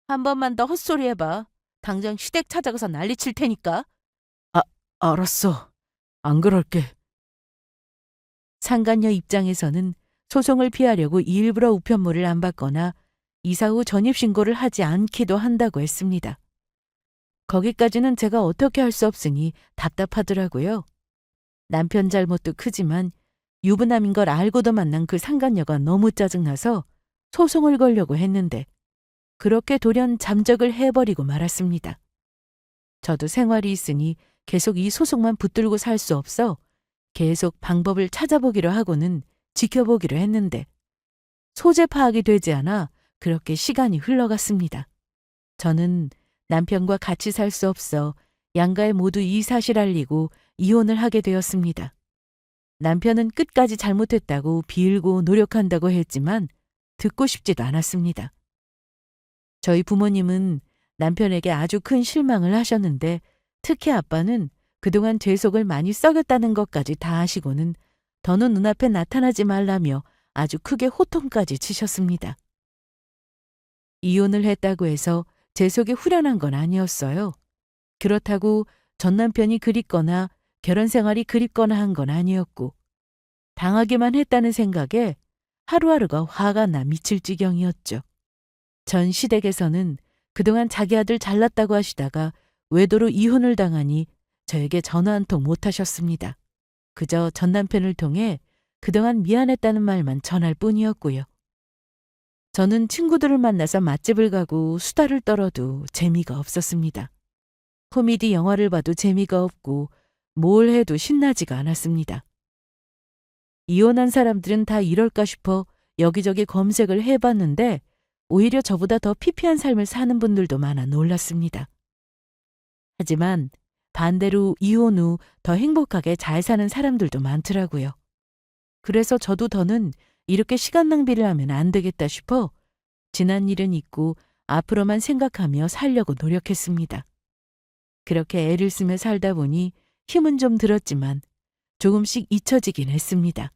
한 번만 더 헛소리 해봐. 당장 시댁 찾아가서 난리칠 테니까. 알았어. 안 그럴게. 상간녀 입장에서는 소송을 피하려고 일부러 우편물을 안 받거나 이사 후 전입신고를 하지 않기도 한다고 했습니다. 거기까지는 제가 어떻게 할 수 없으니 답답하더라고요. 남편 잘못도 크지만 유부남인 걸 알고도 만난 그 상간녀가 너무 짜증나서 소송을 걸려고 했는데 그렇게 돌연 잠적을 해버리고 말았습니다. 저도 생활이 있으니 계속 이 소송만 붙들고 살 수 없어 계속 방법을 찾아보기로 하고는 지켜보기로 했는데 소재 파악이 되지 않아 그렇게 시간이 흘러갔습니다. 저는 남편과 같이 살 수 없어 양가에 모두 이 사실 알리고 이혼을 하게 되었습니다. 남편은 끝까지 잘못했다고 빌고 노력한다고 했지만 듣고 싶지도 않았습니다. 저희 부모님은 남편에게 아주 큰 실망을 하셨는데 특히 아빠는 그동안 제 속을 많이 썩였다는 것까지 다 아시고는 더는 눈앞에 나타나지 말라며 아주 크게 호통까지 치셨습니다. 이혼을 했다고 해서 제 속이 후련한 건 아니었어요. 그렇다고 전 남편이 그립거나 결혼 생활이 그립거나 한 건 아니었고 당하기만 했다는 생각에 하루하루가 화가 나 미칠 지경이었죠. 전 시댁에서는 그동안 자기 아들 잘났다고 하시다가 외도로 이혼을 당하니 저에게 전화 한 통 못 하셨습니다. 그저 전 남편을 통해 그동안 미안했다는 말만 전할 뿐이었고요. 저는 친구들을 만나서 맛집을 가고 수다를 떨어도 재미가 없었습니다. 코미디 영화를 봐도 재미가 없고 뭘 해도 신나지가 않았습니다. 이혼한 사람들은 다 이럴까 싶어 여기저기 검색을 해봤는데 오히려 저보다 더 피폐한 삶을 사는 분들도 많아 놀랐습니다. 하지만 반대로 이혼 후 더 행복하게 잘 사는 사람들도 많더라고요. 그래서 저도 더는 이렇게 시간 낭비를 하면 안 되겠다 싶어 지난 일은 잊고 앞으로만 생각하며 살려고 노력했습니다. 그렇게 애를 쓰며 살다 보니 힘은 좀 들었지만 조금씩 잊혀지긴 했습니다.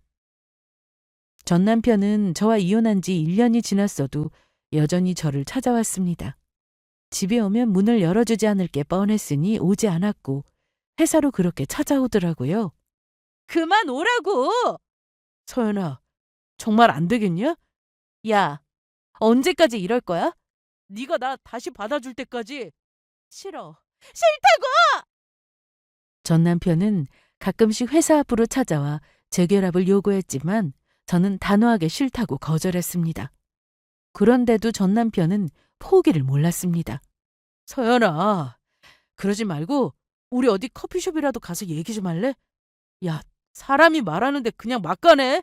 전 남편은 저와 이혼한 지 1년이 지났어도 여전히 저를 찾아왔습니다. 집에 오면 문을 열어주지 않을 게 뻔했으니 오지 않았고 회사로 그렇게 찾아오더라고요. 그만 오라고! 서연아, 정말 안 되겠냐? 야, 언제까지 이럴 거야? 네가 나 다시 받아줄 때까지. 싫어. 싫다고! 전 남편은 가끔씩 회사 앞으로 찾아와 재결합을 요구했지만 저는 단호하게 싫다고 거절했습니다. 그런데도 전 남편은 포기를 몰랐습니다. 서연아, 그러지 말고 우리 어디 커피숍이라도 가서 얘기 좀 할래? 야, 사람이 말하는데 그냥 막 가네?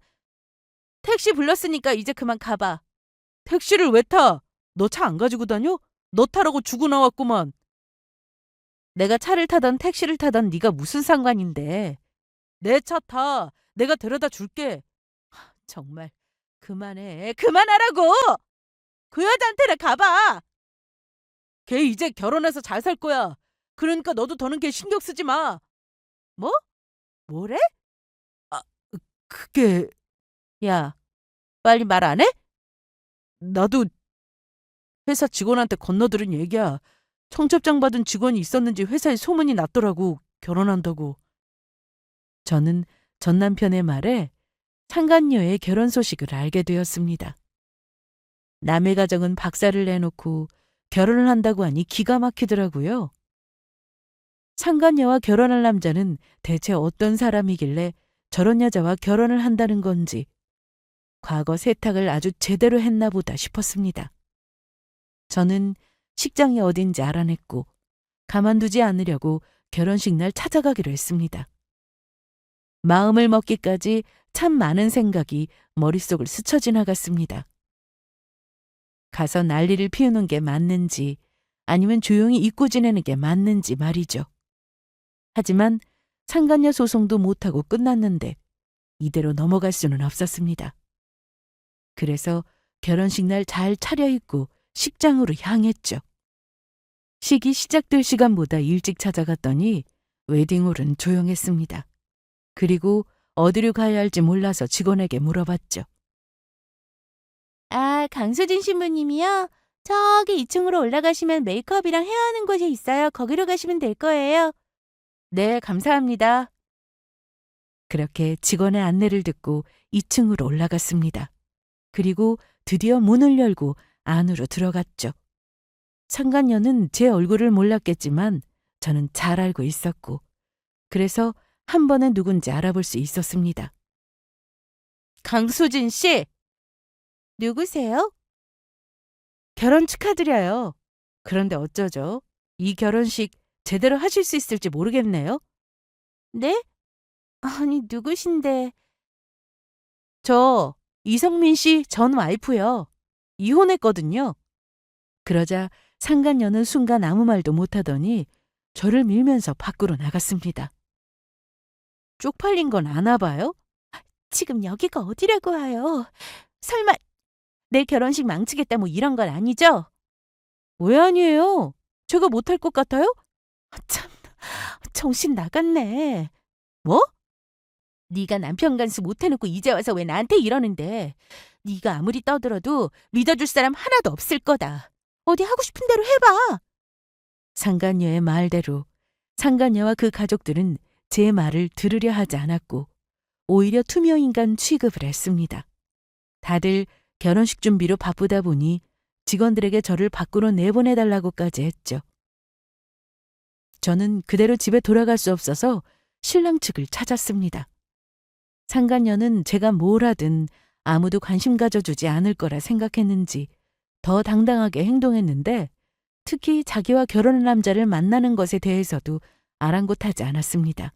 택시 불렀으니까 이제 그만 가봐. 택시를 왜 타? 너 차 안 가지고 다녀? 너 타라고 주고 나왔구만. 내가 차를 타던 택시를 타던 네가 무슨 상관인데. 내 차 타. 내가 데려다 줄게. 정말 그만해. 그만하라고! 그 여자한테는 가봐. 걔 이제 결혼해서 잘 살 거야. 그러니까 너도 더는 걔 신경 쓰지 마. 뭐? 뭐래? 그게 야, 빨리 말 안 해? 나도 회사 직원한테 건너들은 얘기야. 청첩장 받은 직원이 있었는지 회사에 소문이 났더라고. 결혼한다고. 저는 전 남편의 말에 상간녀의 결혼 소식을 알게 되었습니다. 남의 가정은 박살을 내놓고 결혼을 한다고 하니 기가 막히더라고요. 상간녀와 결혼할 남자는 대체 어떤 사람이길래 저런 여자와 결혼을 한다는 건지 과거 세탁을 아주 제대로 했나 보다 싶었습니다. 저는 식장이 어딘지 알아냈고 가만두지 않으려고 결혼식 날 찾아가기로 했습니다. 마음을 먹기까지 참 많은 생각이 머릿속을 스쳐 지나갔습니다. 가서 난리를 피우는 게 맞는지 아니면 조용히 잊고 지내는 게 맞는지 말이죠. 하지만 상간녀 소송도 못하고 끝났는데 이대로 넘어갈 수는 없었습니다. 그래서 결혼식 날 잘 차려입고 식장으로 향했죠. 식이 시작될 시간보다 일찍 찾아갔더니 웨딩홀은 조용했습니다. 그리고 어디로 가야 할지 몰라서 직원에게 물어봤죠. 아, 강수진 신부님이요? 저기 2층으로 올라가시면 메이크업이랑 헤어하는 곳이 있어요. 거기로 가시면 될 거예요. 네, 감사합니다. 그렇게 직원의 안내를 듣고 2층으로 올라갔습니다. 그리고 드디어 문을 열고 안으로 들어갔죠. 상간녀는 제 얼굴을 몰랐겠지만 저는 잘 알고 있었고 그래서 한 번에 누군지 알아볼 수 있었습니다. 강수진 씨! 누구세요? 결혼 축하드려요. 그런데 어쩌죠? 이 결혼식 제대로 하실 수 있을지 모르겠네요. 네? 아니, 누구신데? 저 이성민 씨 전 와이프요. 이혼했거든요. 그러자 상간녀는 순간 아무 말도 못하더니 저를 밀면서 밖으로 나갔습니다. 쪽팔린 건 아나 봐요? 지금 여기가 어디라고 하요? 설마 내 결혼식 망치겠다 뭐 이런 건 아니죠? 왜 아니에요? 제가 못할 것 같아요? 참, 정신 나갔네. 뭐? 네가 남편 간수 못해놓고 이제 와서 왜 나한테 이러는데. 네가 아무리 떠들어도 믿어줄 사람 하나도 없을 거다. 어디 하고 싶은 대로 해봐. 상간녀의 말대로 상간녀와 그 가족들은 제 말을 들으려 하지 않았고 오히려 투명인간 취급을 했습니다. 다들 결혼식 준비로 바쁘다 보니 직원들에게 저를 밖으로 내보내달라고까지 했죠. 저는 그대로 집에 돌아갈 수 없어서 신랑 측을 찾았습니다. 상간녀는 제가 뭘 하든 아무도 관심 가져주지 않을 거라 생각했는지 더 당당하게 행동했는데 특히 자기와 결혼할 남자를 만나는 것에 대해서도 아랑곳하지 않았습니다.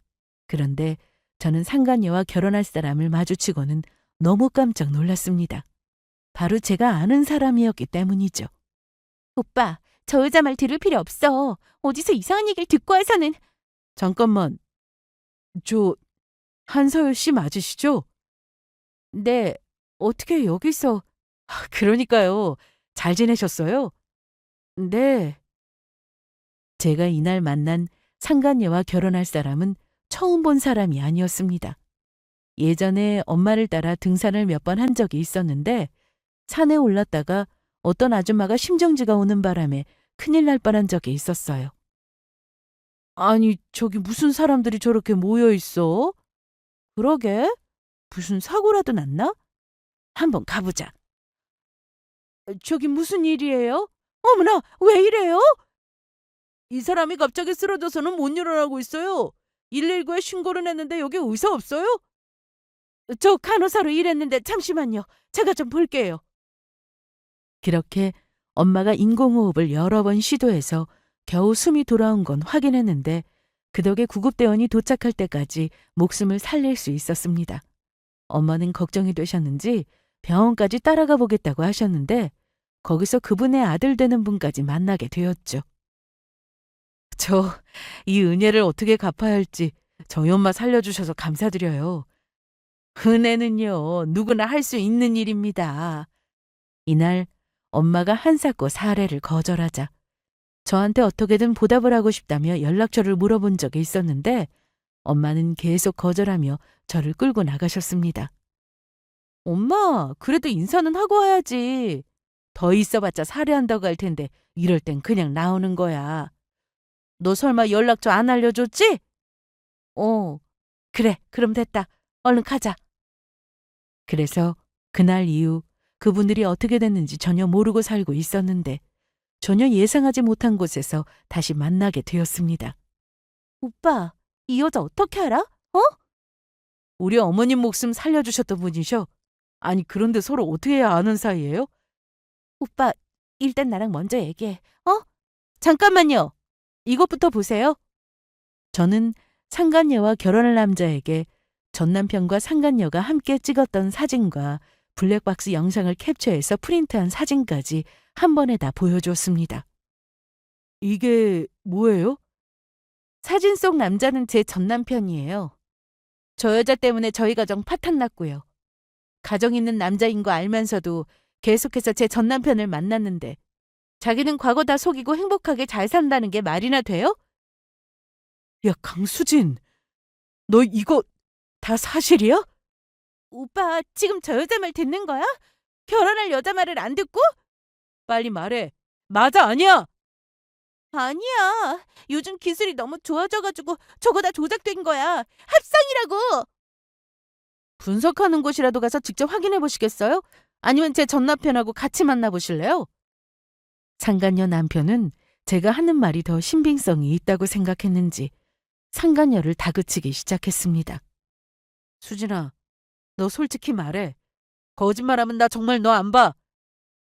그런데 저는 상간녀와 결혼할 사람을 마주치고는 너무 깜짝 놀랐습니다. 바로 제가 아는 사람이었기 때문이죠. 오빠, 저 여자 말 들을 필요 없어. 어디서 이상한 얘기를 듣고 와서는. 잠깐만, 저 한서열 씨 맞으시죠? 네, 어떻게 여기서... 그러니까요. 잘 지내셨어요? 네. 제가 이날 만난 상간녀와 결혼할 사람은 처음 본 사람이 아니었습니다. 예전에 엄마를 따라 등산을 몇 번 한 적이 있었는데 산에 올랐다가 어떤 아줌마가 심정지가 오는 바람에 큰일 날 뻔한 적이 있었어요. 아니, 저기 무슨 사람들이 저렇게 모여 있어? 그러게, 무슨 사고라도 났나? 한번 가보자. 저기 무슨 일이에요? 어머나, 왜 이래요? 이 사람이 갑자기 쓰러져서는 못 일어나고 있어요. 119에 신고를 했는데 여기 의사 없어요? 저 간호사로 일했는데 잠시만요. 제가 좀 볼게요. 그렇게 엄마가 인공호흡을 여러 번 시도해서 겨우 숨이 돌아온 건 확인했는데 그 덕에 구급대원이 도착할 때까지 목숨을 살릴 수 있었습니다. 엄마는 걱정이 되셨는지 병원까지 따라가 보겠다고 하셨는데 거기서 그분의 아들 되는 분까지 만나게 되었죠. 이 은혜를 어떻게 갚아야 할지 저희 엄마 살려주셔서 감사드려요. 은혜는요, 누구나 할 수 있는 일입니다. 이날 엄마가 한사코 사례를 거절하자 저한테 어떻게든 보답을 하고 싶다며 연락처를 물어본 적이 있었는데 엄마는 계속 거절하며 저를 끌고 나가셨습니다. 엄마, 그래도 인사는 하고 와야지. 더 있어봤자 살해한다고 할 텐데 이럴 땐 그냥 나오는 거야. 너 설마 연락처 안 알려줬지? 그래, 그럼 됐다. 얼른 가자. 그래서 그날 이후 그분들이 어떻게 됐는지 전혀 모르고 살고 있었는데 전혀 예상하지 못한 곳에서 다시 만나게 되었습니다. 오빠, 이 여자 어떻게 알아? 우리 어머님 목숨 살려주셨던 분이셔. 아니, 그런데 서로 어떻게 해야 아는 사이예요? 오빠, 일단 나랑 먼저 얘기해. 잠깐만요. 이것부터 보세요. 저는 상간녀와 결혼할 남자에게 전 남편과 상간녀가 함께 찍었던 사진과 블랙박스 영상을 캡처해서 프린트한 사진까지 한 번에 다 보여주었습니다. 이게 뭐예요? 사진 속 남자는 제 전 남편이에요. 저 여자 때문에 저희 가정 파탄 났고요. 가정 있는 남자인 거 알면서도 계속해서 제 전 남편을 만났는데 자기는 과거 다 속이고 행복하게 잘 산다는 게 말이나 돼요? 야, 강수진, 너 이거 다 사실이야? 오빠, 지금 저 여자 말 듣는 거야? 결혼할 여자 말을 안 듣고? 빨리 말해. 맞아, 아니야? 아니야. 요즘 기술이 너무 좋아져가지고 저거 다 조작된 거야. 합성이라고. 분석하는 곳이라도 가서 직접 확인해 보시겠어요? 아니면 제 전 남편하고 같이 만나보실래요? 상간녀 남편은 제가 하는 말이 더 신빙성이 있다고 생각했는지 상간녀를 다그치기 시작했습니다. 수진아, 너 솔직히 말해. 거짓말하면 나 정말 너 안 봐.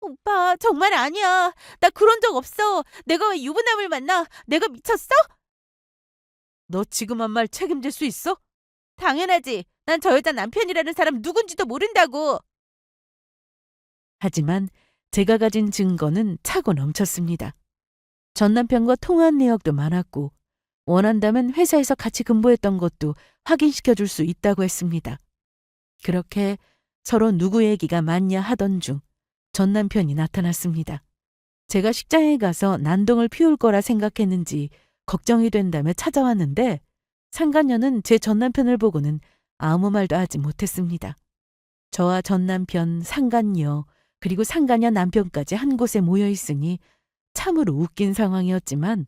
오빠, 정말 아니야. 나 그런 적 없어. 내가 왜 유부남을 만나? 내가 미쳤어? 너 지금 한 말 책임질 수 있어? 당연하지. 난 저 여자 남편이라는 사람 누군지도 모른다고. 하지만 제가 가진 증거는 차고 넘쳤습니다. 전 남편과 통화한 내역도 많았고 원한다면 회사에서 같이 근무했던 것도 확인시켜 줄 수 있다고 했습니다. 그렇게 서로 누구 얘기가 맞냐 하던 중 전 남편이 나타났습니다. 제가 식장에 가서 난동을 피울 거라 생각했는지 걱정이 된다며 찾아왔는데 상간녀는 제 전 남편을 보고는 아무 말도 하지 못했습니다. 저와 전 남편, 상간녀, 그리고 상간녀 남편까지 한 곳에 모여 있으니 참으로 웃긴 상황이었지만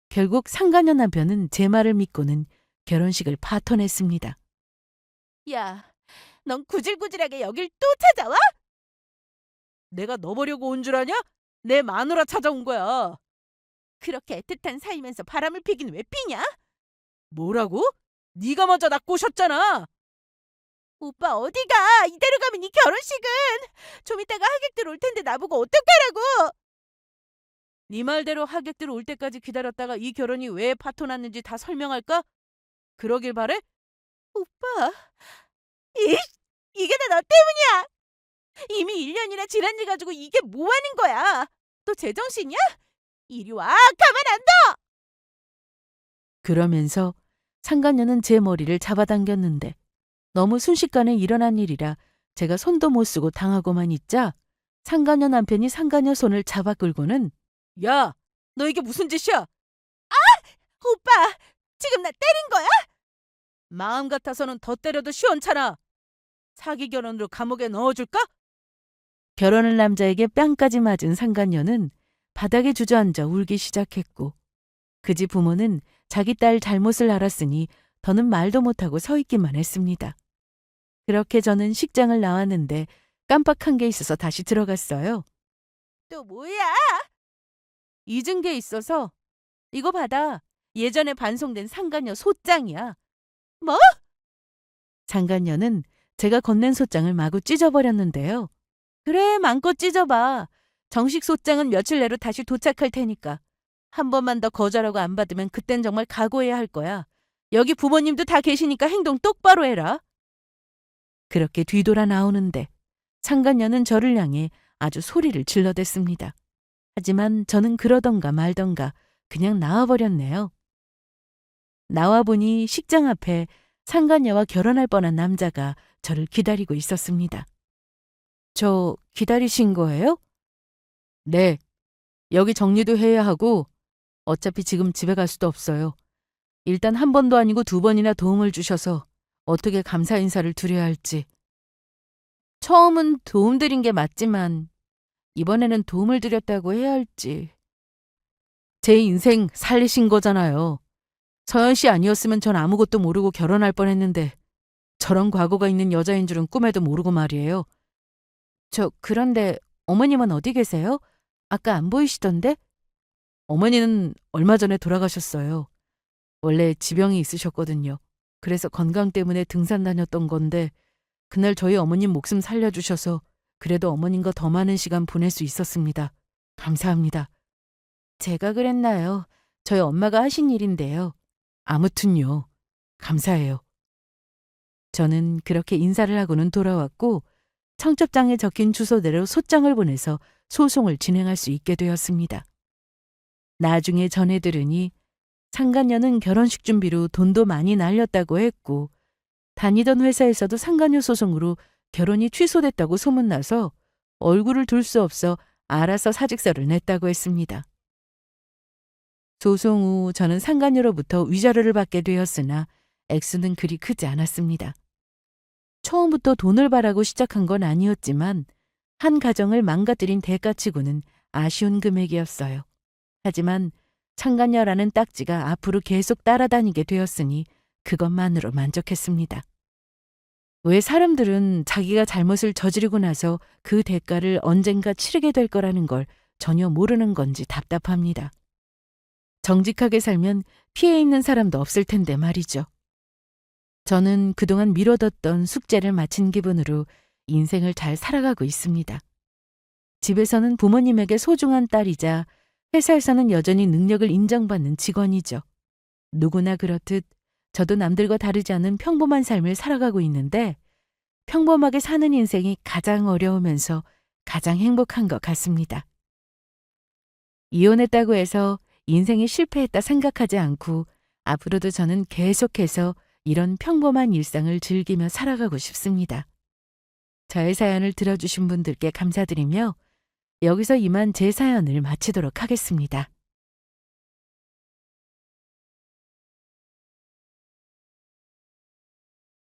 결국 상간녀 남편은 제 말을 믿고는 결혼식을 파토냈습니다. 야, 넌 구질구질하게 여길 또 찾아와? 내가 너 보려고 온 줄 아냐? 내 마누라 찾아온 거야. 그렇게 애틋한 사이면서 바람을 피긴 왜 피냐? 뭐라고? 네가 먼저 나 꼬셨잖아. 오빠 어디가? 이대로 가면 이 결혼식은 좀 이따가 하객들 올 텐데 나보고 어떡하라고? 네 말대로 하객들 올 때까지 기다렸다가 이 결혼이 왜 파토 났는지 다 설명할까? 그러길 바래? 오빠, 이게 다 너 때문이야. 이미 1년이나 지난 일 가지고 이게 뭐 하는 거야? 너 제정신이야? 이리 와, 가만 안 둬! 그러면서 상간녀는 제 머리를 잡아당겼는데 너무 순식간에 일어난 일이라 제가 손도 못 쓰고 당하고만 있자 상간녀 남편이 상간녀 손을 잡아 끌고는 야, 너 이게 무슨 짓이야? 오빠, 지금 나 때린 거야? 마음 같아서는 더 때려도 시원찮아. 사기 결혼으로 감옥에 넣어줄까? 결혼할 남자에게 뺨까지 맞은 상간녀는 바닥에 주저앉아 울기 시작했고 그 집 부모는 자기 딸 잘못을 알았으니 더는 말도 못하고 서 있기만 했습니다. 그렇게 저는 식장을 나왔는데 깜빡한 게 있어서 다시 들어갔어요. 또 뭐야? 잊은 게 있어서 이거 받아. 예전에 반송된 상간녀 소장이야. 뭐? 상간녀는 제가 건넨 소장을 마구 찢어버렸는데요. 그래, 마음껏 찢어봐. 정식 소장은 며칠 내로 다시 도착할 테니까. 한 번만 더 거절하고 안 받으면 그땐 정말 각오해야 할 거야. 여기 부모님도 다 계시니까 행동 똑바로 해라. 그렇게 뒤돌아 나오는데 상간녀는 저를 향해 아주 소리를 질러댔습니다. 하지만 저는 그러던가 말던가 그냥 나와버렸네요. 나와보니 식장 앞에 상간녀와 결혼할 뻔한 남자가 저를 기다리고 있었습니다. 저 기다리신 거예요? 네. 여기 정리도 해야 하고 어차피 지금 집에 갈 수도 없어요. 일단 한 번도 아니고 두 번이나 도움을 주셔서 어떻게 감사 인사를 드려야 할지. 처음은 도움 드린 게 맞지만 이번에는 도움을 드렸다고 해야 할지. 제 인생 살리신 거잖아요. 서연 씨 아니었으면 전 아무것도 모르고 결혼할 뻔했는데 저런 과거가 있는 여자인 줄은 꿈에도 모르고 말이에요. 그런데 어머님은 어디 계세요? 아까 안 보이시던데? 어머니는 얼마 전에 돌아가셨어요. 원래 지병이 있으셨거든요. 그래서 건강 때문에 등산 다녔던 건데 그날 저희 어머님 목숨 살려주셔서 그래도 어머님과 더 많은 시간 보낼 수 있었습니다. 감사합니다. 제가 그랬나요? 저희 엄마가 하신 일인데요. 아무튼요. 감사해요. 저는 그렇게 인사를 하고는 돌아왔고 청첩장에 적힌 주소대로 소장을 보내서 소송을 진행할 수 있게 되었습니다. 나중에 전해 들으니 상간녀는 결혼식 준비로 돈도 많이 날렸다고 했고 다니던 회사에서도 상간녀 소송으로 결혼이 취소됐다고 소문나서 얼굴을 둘 수 없어 알아서 사직서를 냈다고 했습니다. 소송 후 저는 상간녀로부터 위자료를 받게 되었으나 액수는 그리 크지 않았습니다. 처음부터 돈을 바라고 시작한 건 아니었지만 한 가정을 망가뜨린 대가치고는 아쉬운 금액이었어요. 하지만 상간녀라는 딱지가 앞으로 계속 따라다니게 되었으니 그것만으로 만족했습니다. 왜 사람들은 자기가 잘못을 저지르고 나서 그 대가를 언젠가 치르게 될 거라는 걸 전혀 모르는 건지 답답합니다. 정직하게 살면 피해 입는 사람도 없을 텐데 말이죠. 저는 그동안 미뤄뒀던 숙제를 마친 기분으로 인생을 잘 살아가고 있습니다. 집에서는 부모님에게 소중한 딸이자 회사에서는 여전히 능력을 인정받는 직원이죠. 누구나 그렇듯 저도 남들과 다르지 않은 평범한 삶을 살아가고 있는데 평범하게 사는 인생이 가장 어려우면서 가장 행복한 것 같습니다. 이혼했다고 해서 인생이 실패했다 생각하지 않고 앞으로도 저는 계속해서 이런 평범한 일상을 즐기며 살아가고 싶습니다. 저의 사연을 들어주신 분들께 감사드리며 여기서 이만 제 사연을 마치도록 하겠습니다.